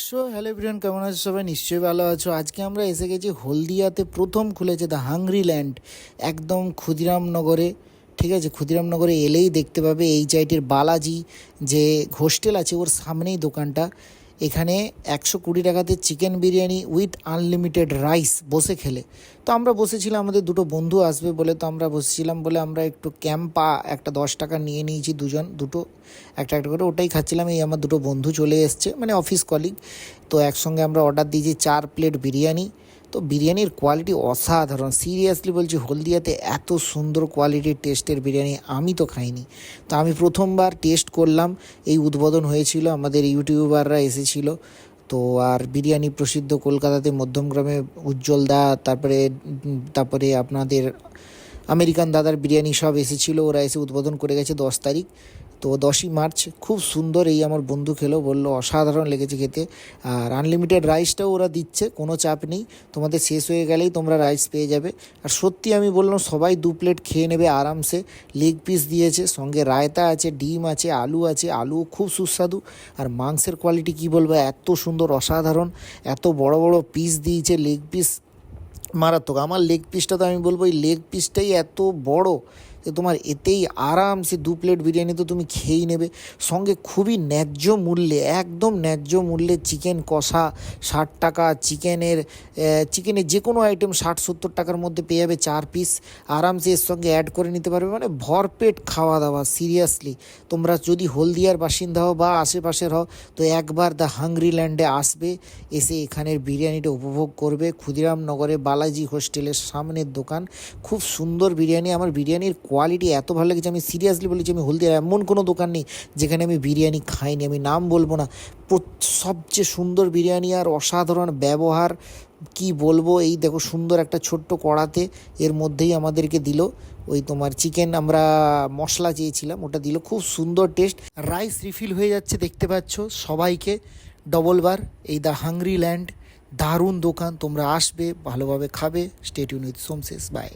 Hello everyone, কেমন আছো সবাই? নিশ্চয়ই ভালো আছো। আজকে আমরা এসে গেছি হলদিয়াতে, প্রথম খুলেছে দ্য হাংরি ল্যান্ড, একদম ক্ষুদিরামনগরে। ঠিক আছে, ক্ষুদিরামনগরে এলেই দেখতে পাবে এইচআইটির বালাজি যে হোস্টেল আছে ওর সামনেই দোকানটা। এখানে 120 টাকাতে chicken biryani with unlimited rice বসে খেলে। তো আমরা বসেছিলাম, আমাদের দুটো বন্ধু আসবে বলে, তো আমরা বসেছিলাম বলে আমরা একটু ক্যাম্পা একটা 10 টাকা নিয়ে নিয়েছি, দুটো একটা একটা করে ওটাই খাচ্ছিলাম। এই আমার দুটো বন্ধু চলে এসছে, মানে অফিস কলিগ। তো একসঙ্গে আমরা অর্ডার দিয়েছি 4 প্লেট বিরিয়ানি। তো বিরিয়ানির কোয়ালিটি অসাধারণ, সিরিয়াসলি বলছি, হলদিয়াতে এত সুন্দর কোয়ালিটির টেস্টের বিরিয়ানি আমি তো খাইনি। তো আমি প্রথমবার টেস্ট করলাম, এই উদ্বোধন হয়েছিল, আমাদের ইউটিউবাররা এসেছিল। তো আর বিরিয়ানি প্রসিদ্ধ কলকাতাতে মধ্যমগ্রামে উজ্জ্বল দা, তারপরে আপনাদের আমেরিকান দাদার বিরিয়ানি সব এসেছিলো, ওরা এসে উদ্বোধন করে গেছে 10 তারিখ। তো 10ই মার্চ খুব সুন্দর, এই আমার বন্ধু খেলো, বললো অসাধারণ লেগেছে খেতে। আর আনলিমিটেড রাইসটাও ওরা দিচ্ছে, কোনো চাপ নেই, তোমাদের শেষ হয়ে গেলেই তোমরা রাইস পেয়ে যাবে। আর সত্যি আমি বললাম, সবাই 2 প্লেট খেয়ে নেবে আরামসে। লেগ পিস দিয়েছে, সঙ্গে রায়তা আছে, ডিম আছে, আলুও খুব সুস্বাদু। আর মাংসের কোয়ালিটি কি বলবো, এত সুন্দর, অসাধারণ। এত বড় বড় পিস দিয়েছে, লেগ পিস মারাত্মক। আমার লেগ পিসটা তো আমি বলবো, এই লেগ পিসটাই এত বড় যে তোমার এতেই আরামসে 2 প্লেট বিরিয়ানি তো তুমি খেয়েই নেবে। সঙ্গে খুবই ন্যায্য মূল্যে, একদম ন্যায্য মূল্যে চিকেন কষা 60 টাকা, চিকেনের যে কোনো আইটেম 60-70 টাকার মধ্যে পেয়ে যাবে 4 পিস। আরামসে এর সঙ্গে অ্যাড করে নিতে পারবে, মানে ভরপেট খাওয়া দাওয়া। সিরিয়াসলি তোমরা যদি হলদিয়ার বাসিন্দা হও বা আশেপাশের হও, তো একবার দ্য হাংরি ল্যান্ডে আসবে, এসে এখানের বিরিয়ানিটা উপভোগ করবে। ক্ষুদিরামনগরে বালাজি হোস্টেলের সামনের দোকান, খুব সুন্দর বিরিয়ানি। আমার বিরিয়ানির কোয়ালিটি এত ভালো লেগেছে, আমি সিরিয়াসলি বলেছি, আমি হলদিয়ার এমন কোনো দোকান নেই যেখানে আমি বিরিয়ানি খাইনি। আমি নাম বলবো না, সবচেয়ে সুন্দর বিরিয়ানি আর অসাধারণ ব্যবহার, কি বলবো। এই দেখো, সুন্দর একটা ছোট্ট কড়াতে এর মধ্যেই আমাদেরকে দিল ওই তোমার চিকেন, আমরা মশলা চেয়েছিলাম, ওটা দিল, খুব সুন্দর টেস্ট। রাইস রিফিল হয়ে যাচ্ছে, দেখতে পাচ্ছ সবাইকে ডবল বার। এই দ্য হাংরি ল্যান্ড, দারুণ দোকান, তোমরা আসবে, ভালোভাবে খাবে। স্টে টিউন উইথ সোমশেষ, বাই।